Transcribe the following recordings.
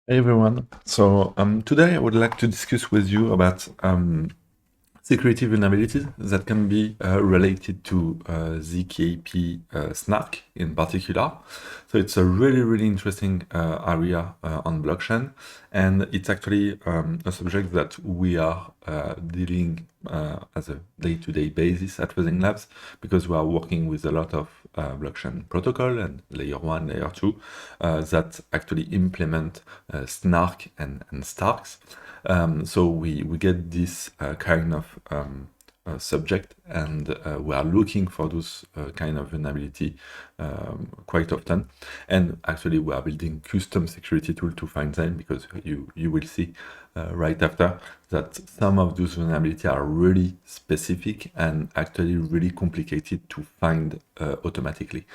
Hey everyone. So today I would like to discuss with you about security vulnerabilities that can be related to ZK-SNARK in particular. So it's a really interesting area on blockchain, and it's actually a subject that we are dealing as a day-to-day basis at FuzzingLabs, because we are working with a lot of blockchain protocol and layer 1, layer 2 that actually implement SNARK and STARKs. So we get this kind of subject, and we are looking for those kind of vulnerability quite often. And actually we are building custom security tool to find them, because you will see right after that some of those vulnerabilities are really specific and actually really complicated to find automatically.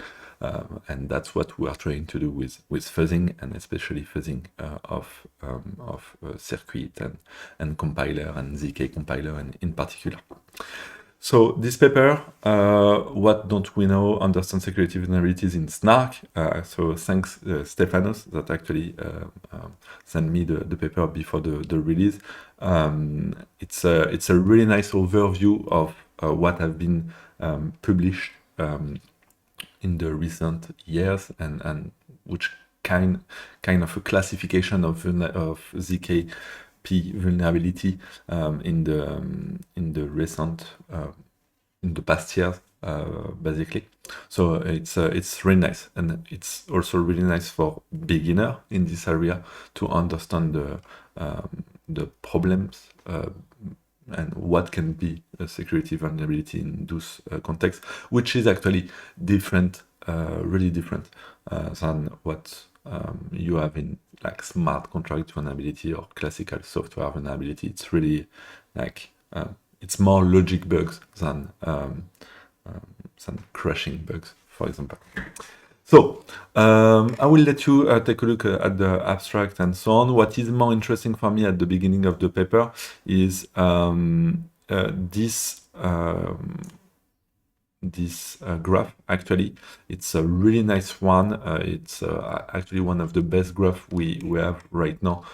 And that's what we are trying to do with fuzzing, and especially fuzzing of circuit and compiler and ZK compiler in particular. So this paper, what don't we know, understand security vulnerabilities in SNARK. So thanks Stefanos that actually sent me the paper before the release. It's a really nice overview of what have been published in the recent years, and which kind of a classification of ZKP vulnerability in the recent in the past years, basically. So it's really nice, and it's also really nice for beginner in this area to understand the problems and what can be a security vulnerability in those contexts, which is actually different, really different than what you have in like smart contract vulnerability or classical software vulnerability. It's really like it's more logic bugs than crashing bugs, for example. So I will let you take a look at the abstract and so on. What is more interesting for me at the beginning of the paper is this graph. Actually, it's a really nice one. It's actually one of the best graphs we have right now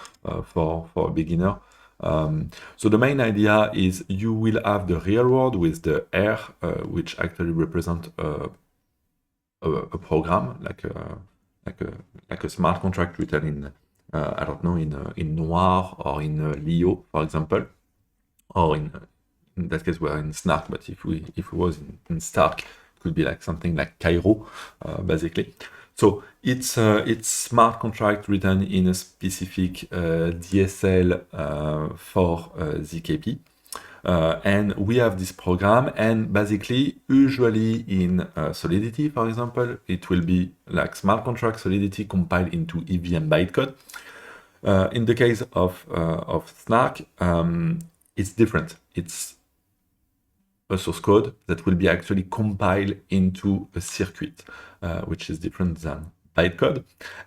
for a beginner. So the main idea is you will have the real world with the R, which actually represent a program like a smart contract written in I don't know, in Noir or in Leo, for example, or in that case we're in SNARK, but if we was in STARK, it could be like something like Cairo, basically. So it's smart contract written in a specific DSL for ZKP. And we have this program, and basically, usually in Solidity, for example, it will be like smart contract Solidity compiled into EVM bytecode. In the case of SNARK, it's different. It's a source code that will be actually compiled into a circuit, which is different than bytecode.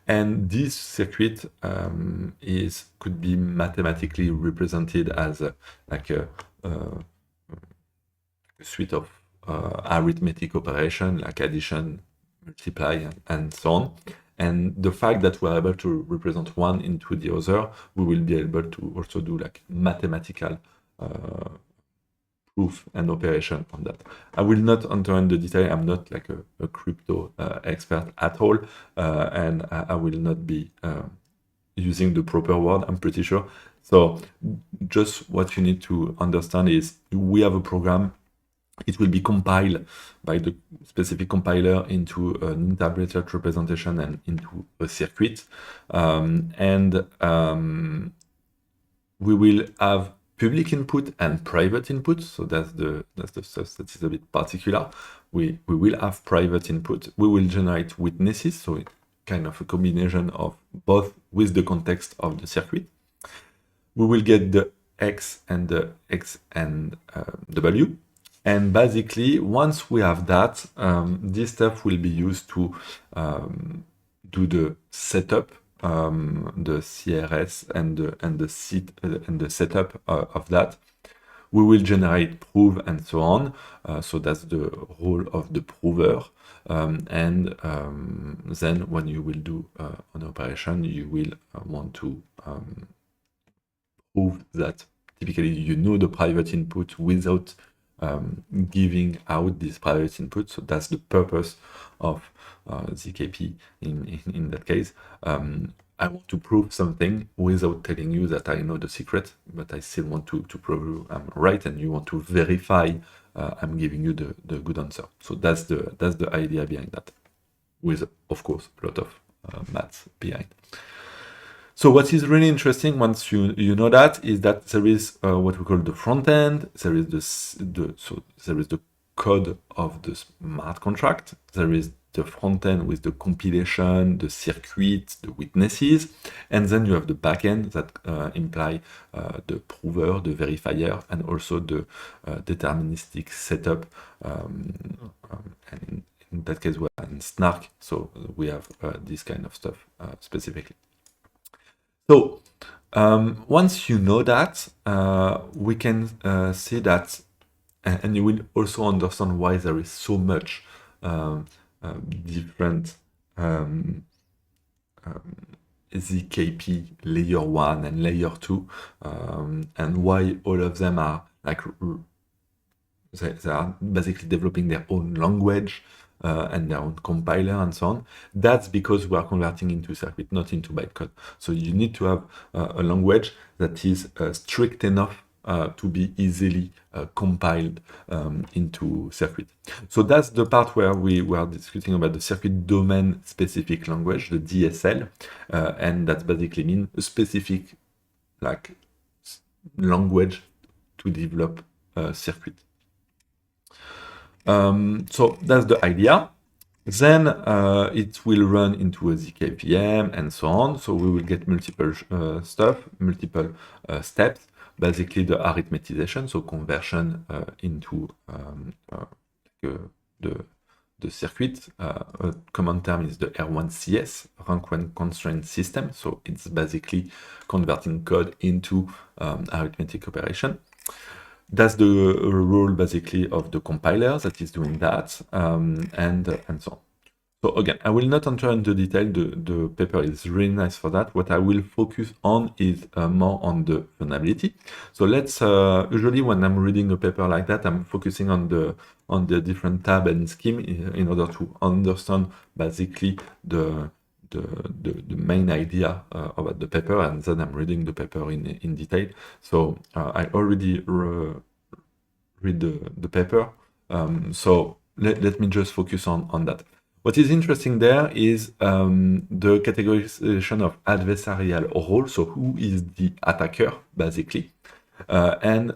And this circuit could be mathematically represented as a suite of arithmetic operation like addition, multiply, and so on. And the fact that we're able to represent one into the other, we will be able to also do like mathematical proof and operation on that. I will not enter in the detail. I'm not like a crypto expert at all, and I will not be using the proper word, I'm pretty sure. So just what you need to understand is we have a program. It will be compiled by the specific compiler into an interpreted representation and into a circuit. We will have public input and private input. So that's the stuff that is a bit particular. We will have private input. We will generate witnesses. So it's kind of a combination of both with the context of the circuit. We will get the X and the X and W. And basically, once we have that, this stuff will be used to do the setup, the CRS and the setup of that. we will generate proof and so on. So that's the role of the prover. Then when you will do an operation, you will want to prove that typically you know the private input without giving out this private input. So that's the purpose of ZKP in that case. I want to prove something without telling you that I know the secret, but I still want to prove you I'm right, and you want to verify I'm giving you the good answer. So that's the idea behind that, with of course a lot of maths behind. So what is really interesting once you know that is that there is what we call the front end. There is there is the code of the smart contract. There is the front end with the compilation, the circuit, the witnesses, and then you have the back end that imply the prover, the verifier, and also the deterministic setup. And in that case, we're in SNARK, so we have this kind of stuff specifically. So once you know that, we can see that, and you will also understand why there is so much different ZKP layer 1 and layer 2, and why all of them are like they are basically developing their own language and their own compiler and so on. That's because we are converting into circuit, not into bytecode. So you need to have a language that is strict enough to be easily compiled into circuit. So that's the part where we were discussing about the circuit domain specific language, the DSL, and that basically means a specific like language to develop circuit. So that's the idea. Then it will run into a ZK-VM and so on. So we will get multiple multiple steps. Basically the arithmetization, so conversion into the circuit. A common term is the R1CS, rank 1 constraint system. So it's basically converting code into arithmetic operation. That's the role basically of the compiler that is doing that, and so on. So again, I will not enter into detail. The paper is really nice for that. What I will focus on is more on the vulnerability. So let's usually when I'm reading a paper like that, I'm focusing on the different tab and scheme in order to understand basically the main idea about the paper, and then I'm reading the paper in detail. So I already read the paper. So let me just focus on that. What is interesting there is the categorization of adversarial role, so who is the attacker, basically, and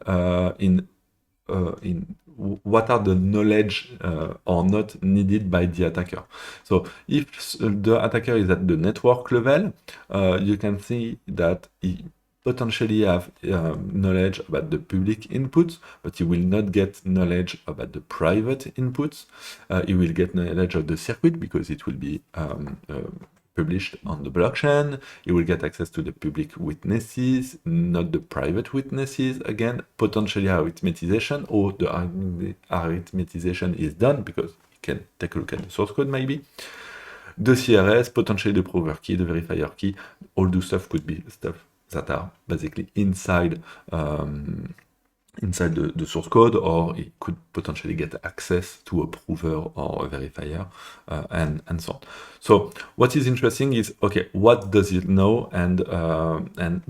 in what are the knowledge or not needed by the attacker. So if the attacker is at the network level, you can see that he potentially have knowledge about the public inputs, but he will not get knowledge about the private inputs. He will get knowledge of the circuit because it will be published on the blockchain. He will get access to the public witnesses, not the private witnesses. Again, potentially arithmetization, or the arithmetization is done because you can take a look at the source code maybe. The CRS, potentially the prover key, the verifier key, all those stuff could be stuff that are basically inside the source code, or it could potentially get access to a prover or a verifier, and so on. So what is interesting is, okay, what does it know, and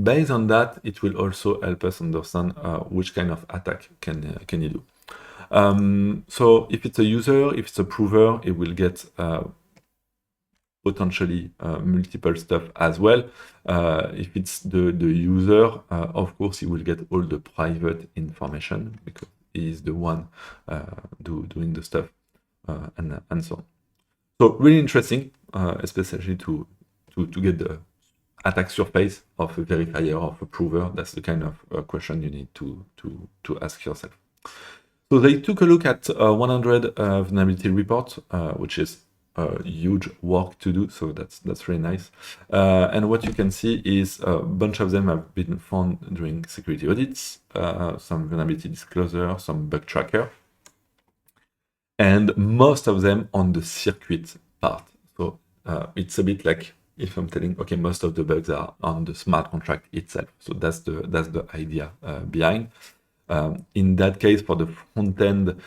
based on that, it will also help us understand which kind of attack can you do. So if it's a user, if it's a prover, it will get potentially multiple stuff as well. If it's the user, of course, he will get all the private information because he is the one doing the stuff, and so on. So really interesting, especially to get the attack surface of a verifier, of a prover. That's the kind of question you need to ask yourself. So they took a look at 100 vulnerability reports, which is huge work to do, so that's really nice. And what you can see is a bunch of them have been found during security audits, some vulnerability disclosure, some bug tracker, and most of them on the circuit part. So it's a bit like if I'm telling, okay, most of the bugs are on the smart contract itself. So that's the idea behind. In that case, for the front end,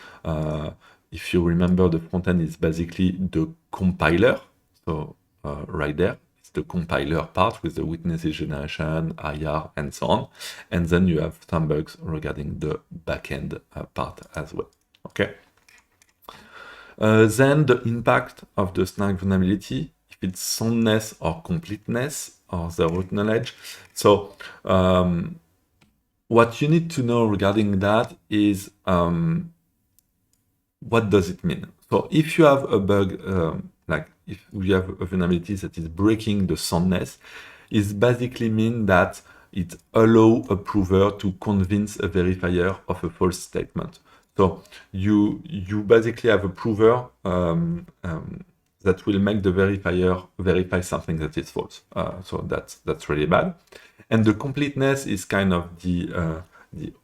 if you remember, the front end is basically the compiler. So right there, it's the compiler part with the witnesses generation, IR, and so on. And then you have some bugs regarding the backend part as well. Okay. Then the impact of the SNARK vulnerability, if it's soundness or completeness or the root knowledge. So what you need to know regarding that is what does it mean? So if you have a bug, like if we have a vulnerability that is breaking the soundness, it basically means that it allows a prover to convince a verifier of a false statement. So you basically have a prover that will make the verifier verify something that is false. So that's really bad. And the completeness is kind of the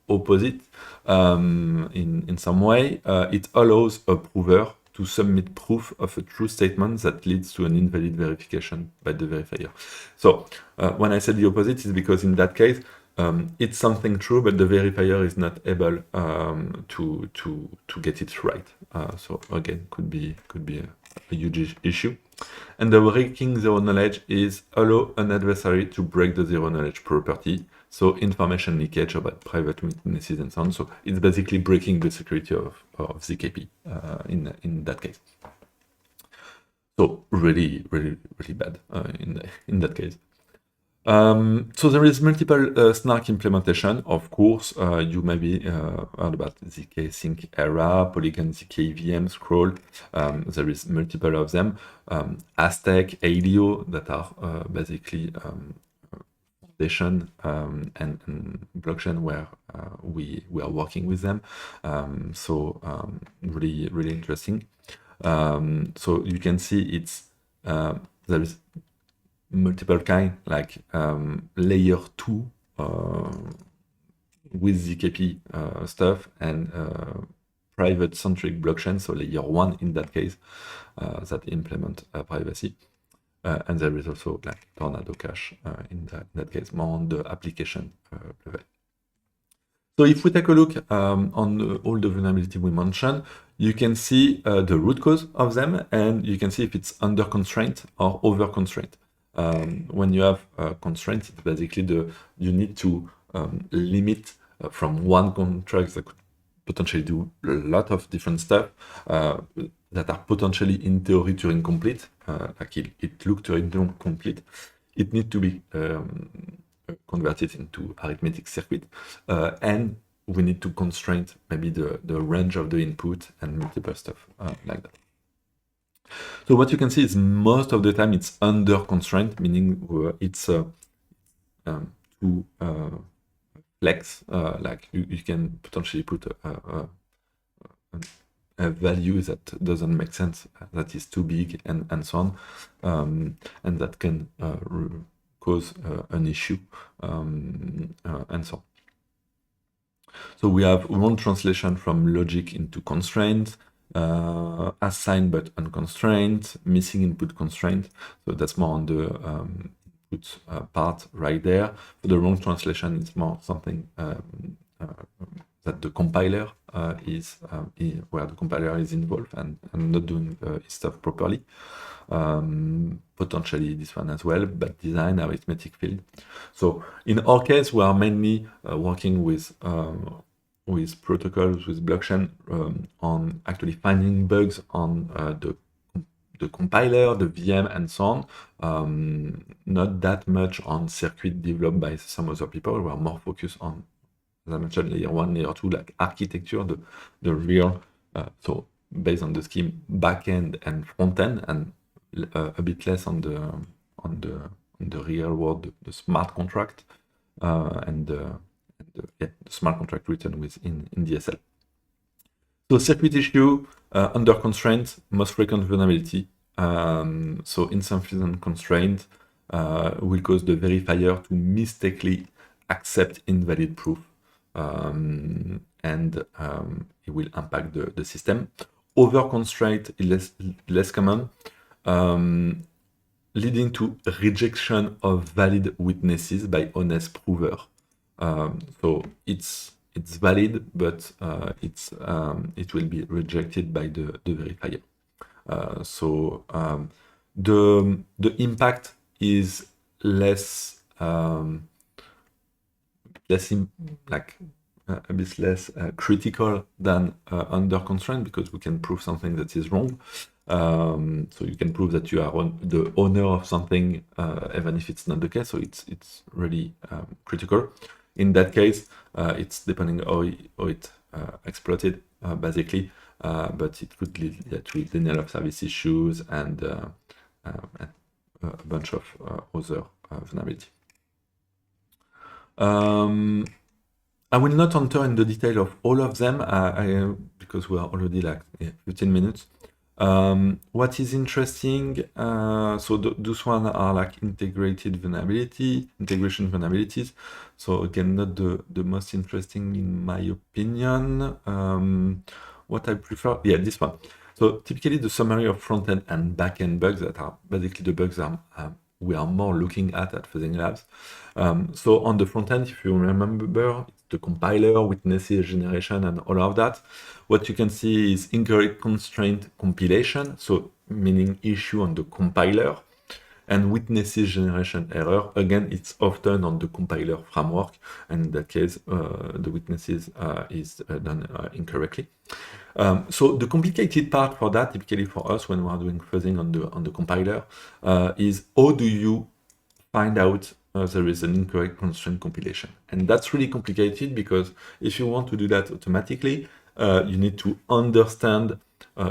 opposite in some way. It allows a prover to submit proof of a true statement that leads to an invalid verification by the verifier. So when I said the opposite, is because in that case, it's something true, but the verifier is not able to get it right. So again, could be a huge issue. And the breaking zero knowledge is allow an adversary to break the zero knowledge property. So information leakage about private witnesses and so on. So it's basically breaking the security of ZKP in that case. So really bad in that case. So there is multiple SNARK implementation. Of course, you maybe heard about ZK-Sync era, Polygon ZK-EVM, Scroll. There is multiple of them. Aztec, Aleo, that are basically foundation and blockchain where we are working with them. So really interesting. So you can see it's there is multiple kind, like layer 2 with ZKP stuff and private centric blockchain, so layer 1 in that case, that implement privacy. And there is also like Tornado Cache in that case, more on the application level. So if we take a look on all the vulnerability we mentioned, you can see the root cause of them, and you can see if it's under constraint or over constraint. When you have constraints, it's basically you need to limit from one contract that could potentially do a lot of different stuff that are potentially in theory Turing complete, like it looked Turing complete. It needs to be converted into arithmetic circuit, and we need to constrain maybe the range of the input and multiple stuff like that. So what you can see is most of the time it's under constraint, meaning it's to flex, like you can potentially put a value that doesn't make sense, that is too big and so on, and that can cause an issue and so on. So we have wrong translation from logic into constraint, assigned but unconstrained, missing input constraint. So that's more on the input part right there. For the wrong translation, it's more something that the compiler is where the compiler is involved and not doing its stuff properly. Potentially this one as well, but design arithmetic field. So in our case, we are mainly working with protocols, with blockchain on actually finding bugs on the compiler, the VM, and so on. Not that much on circuit developed by some other people. We are more focused on, as I mentioned, layer 1, layer 2, like architecture, the real, so based on the scheme, backend and front end, and a bit less on the real world, the smart contract and the smart contract written within in DSL. So circuit issue, under constraint, most frequent vulnerability, so insufficient constraint will cause the verifier to mistakenly accept invalid proof, and it will impact the system. Over constraint is less common, leading to rejection of valid witnesses by honest prover. So it's valid, but it will be rejected by the verifier. So the impact is less a bit less critical than under constraint, because we can prove something that is wrong. So you can prove that you are the owner of something, even if it's not the case. So it's really critical. In that case, it's depending how it exploited, basically, but it could lead to denial of service issues and a bunch of other vulnerability. I will not enter in the detail of all of them because we are already like 15 minutes. What is interesting, so those one are like integration vulnerabilities. So again, not the most interesting in my opinion. What I prefer, yeah, this one. So typically the summary of front-end and back-end bugs that are basically the bugs we are more looking at FuzzingLabs. So on the front end, if you remember, it's the compiler, witnesses generation, and all of that. What you can see is incorrect constraint compilation, so meaning issue on the compiler, and witnesses generation error. Again, it's often on the compiler framework, and in that case, the witnesses is done incorrectly. So the complicated part for that, typically for us when we are doing fuzzing on the compiler, is how do you find out there is an incorrect constraint compilation? And that's really complicated, because if you want to do that automatically, you need to understand,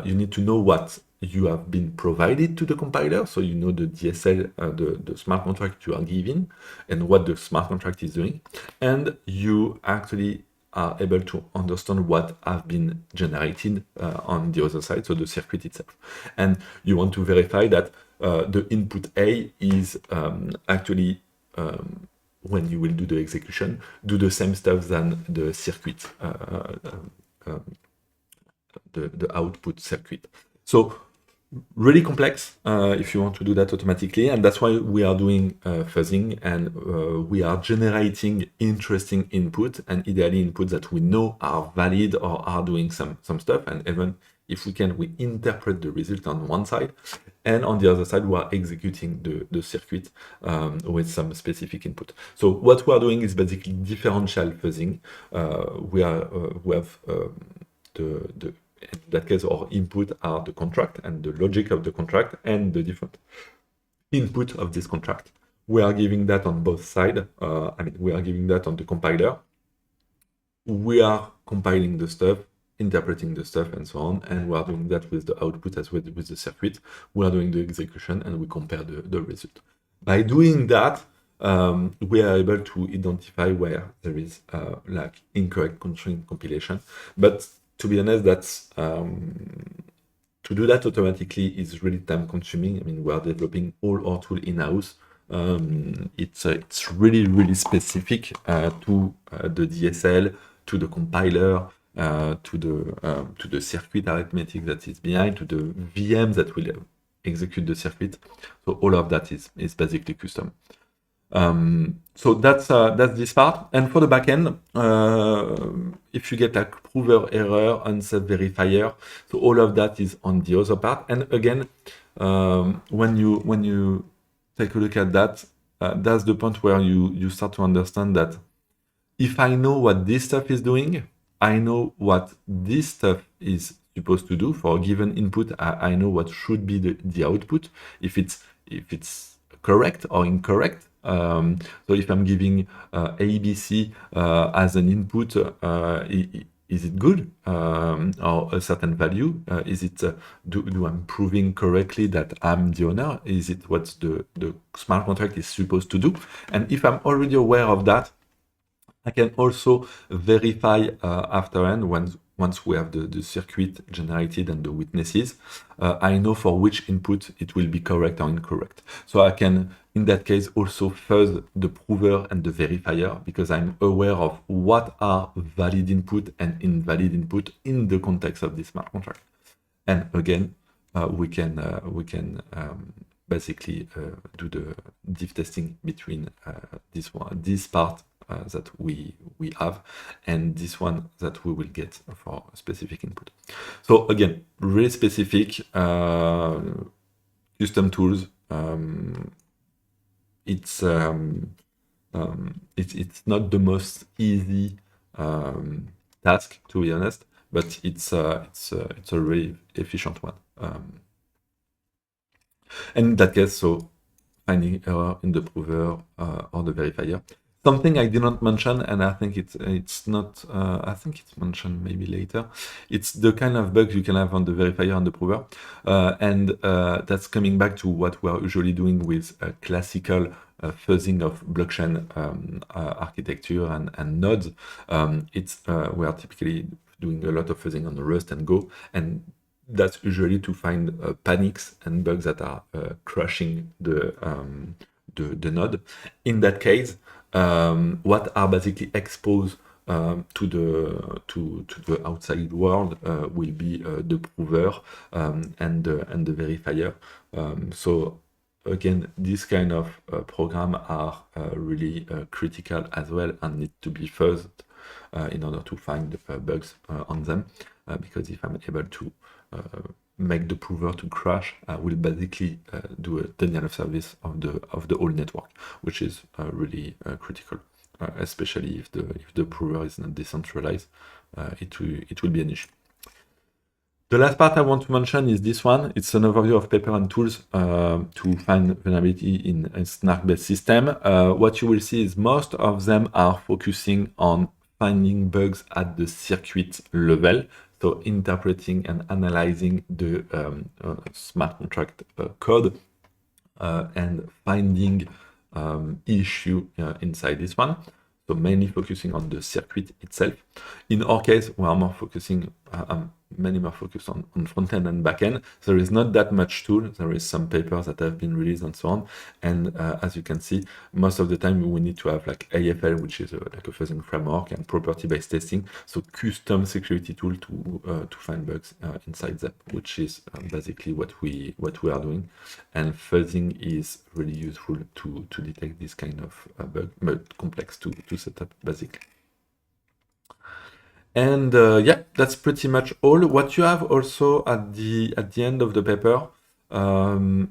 you need to know what you have been provided to the compiler, so you know the DSL, the smart contract you are giving, and what the smart contract is doing, and you actually are able to understand what have been generated on the other side, so the circuit itself. And you want to verify that the input A is actually, when you will do the execution, do the same stuff than the circuit, the output circuit. So really complex if you want to do that automatically, and that's why we are doing fuzzing, and we are generating interesting input, and ideally input that we know are valid or are doing some stuff, and even if we can, we interpret the result on one side, and on the other side we are executing the circuit with some specific input. So what we are doing is basically differential fuzzing. We have in that case, our input are the contract and the logic of the contract and the different input of this contract. We are giving that on both sides. We are giving that on the compiler. We are compiling the stuff, interpreting the stuff, and so on. And we are doing that with the output as well with the circuit. We are doing the execution, and we compare the result. By doing that, we are able to identify where there is like incorrect constraint compilation. But to be honest, that's to do that automatically is really time consuming. I mean, we are developing all our tool in-house. It's really specific to the DSL, to the compiler, to the circuit arithmetic that is behind, to the VM that will execute the circuit. So all of that is basically custom. So that's this part. And for the backend, if you get like prover error, unset verifier, so all of that is on the other part. And again, when you take a look at that, that's the point where you start to understand that if I know what this stuff is doing, I know what this stuff is supposed to do for a given input. I know what should be the output, if it's correct or incorrect. So if I'm giving ABC as an input, is it good or a certain value? Is it do I'm proving correctly that I'm the owner? Is it what the smart contract is supposed to do? And if I'm already aware of that, I can also verify after end once once we have the circuit generated and the witnesses, I know for which input it will be correct or incorrect. So I can, in that case, also fuzz the prover and the verifier, because I'm aware of what are valid input and invalid input in the context of this smart contract. And again, we can basically do the diff testing between this part that we have and this one that we will get for a specific input. So again, really specific custom tools. It's not the most easy task, to be honest, but it's a really efficient one. And in that case, so finding error in the prover or the verifier. Something I did not mention, and I think it's not. I think it's mentioned maybe later. It's the kind of bugs you can have on the verifier and the prover, and that's coming back to what we are usually doing with classical fuzzing of blockchain architecture and nodes. We are typically doing a lot of fuzzing on Rust and Go, and that's usually to find panics and bugs that are crashing the node. In that case, what are basically exposed to the outside world will be the prover and the verifier. So again, this kind of program are really critical as well and need to be fuzzed in order to find bugs on them. Because if I'm able to make the prover to crash, I will basically do a denial of service of the whole network, which is really critical, especially if the prover is not decentralized. It will be an issue. The last part I want to mention is this one. It's an overview of paper and tools to find vulnerability in a SNARK-based system. What you will see is most of them are focusing on finding bugs at the circuit level. So interpreting and analyzing the smart contract code and finding issue inside this one. So mainly focusing on the circuit itself. In our case, we are more focusing, many more focused on front-end and back-end. There is not that much tool. There is some papers that have been released and so on. And as you can see, most of the time we need to have like AFL, which is like a fuzzing framework, and property-based testing. So custom security tool to find bugs inside them, which is basically what we are doing. And fuzzing is really useful to detect this kind of bug, but complex to set up basically. And yeah, that's pretty much all. What you have also at the end of the paper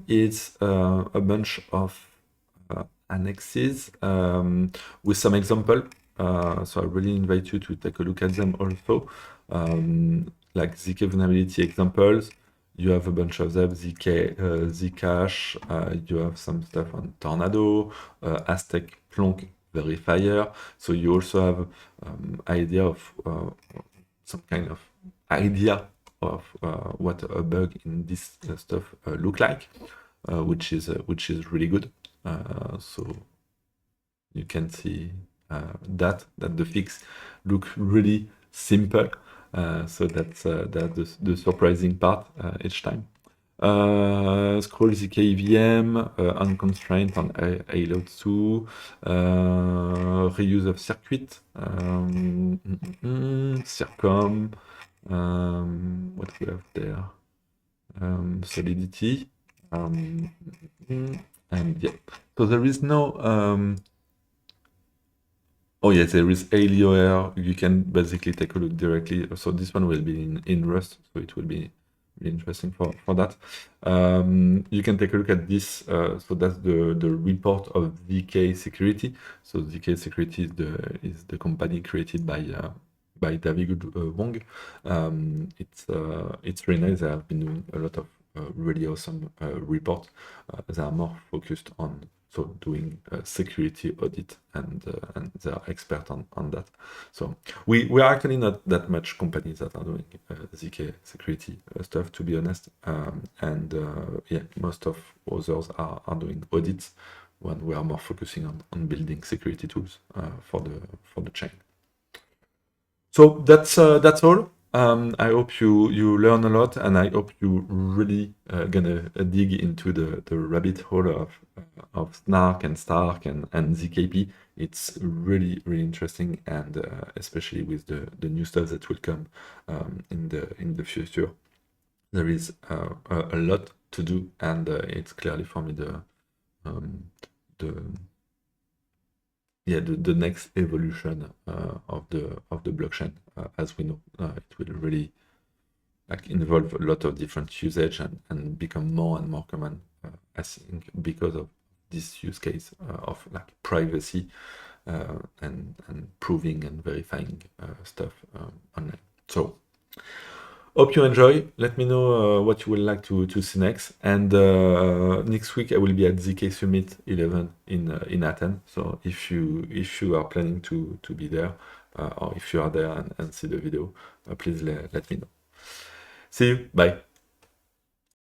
is a bunch of annexes with some example. So I really invite you to take a look at them also. Like ZK vulnerability examples. You have a bunch of them, Zcash, you have some stuff on Tornado, Aztec, Plonk, Verifier. So you also have idea of some kind of idea of what a bug in this stuff look like, which is really good. So you can see that the fix look really simple. So that's the surprising part each time. Scroll ZK-EVM, Unconstrainte on Aleo 2, reuse of circuit, CIrcom, what we have there, Solidity, and yeah. So there is no oh yes, there is Aleo here. You can basically take a look directly. So this one will be in Rust, so it will be really interesting for that. You can take a look at this. So that's the report of ZK Security. So ZK Security is the company created by David Wong. It's really nice. They have been doing a lot of really awesome reports. They are more focused on doing security audit, and they are expert on that. So we are actually not that much companies that are doing ZK security stuff, to be honest. And yeah, most of others are doing audits when we are more focusing on building security tools for the chain. So that's all. I hope you learn a lot, and I hope you really gonna dig into the rabbit hole of SNARK and STARK and ZKP. It's really interesting, and especially with the new stuff that will come in the future. There is a lot to do, and it's clearly for me the next evolution of the blockchain. As we know, it will really involve a lot of different usage and become more and more common. I think because of this use case of privacy and proving and verifying stuff online. So hope you enjoy. Let me know what you would like to see next. And next week I will be at ZK Summit 11 in Athens. So if you are planning to be there, or if you are there and see the video, please let me know. See you. Bye.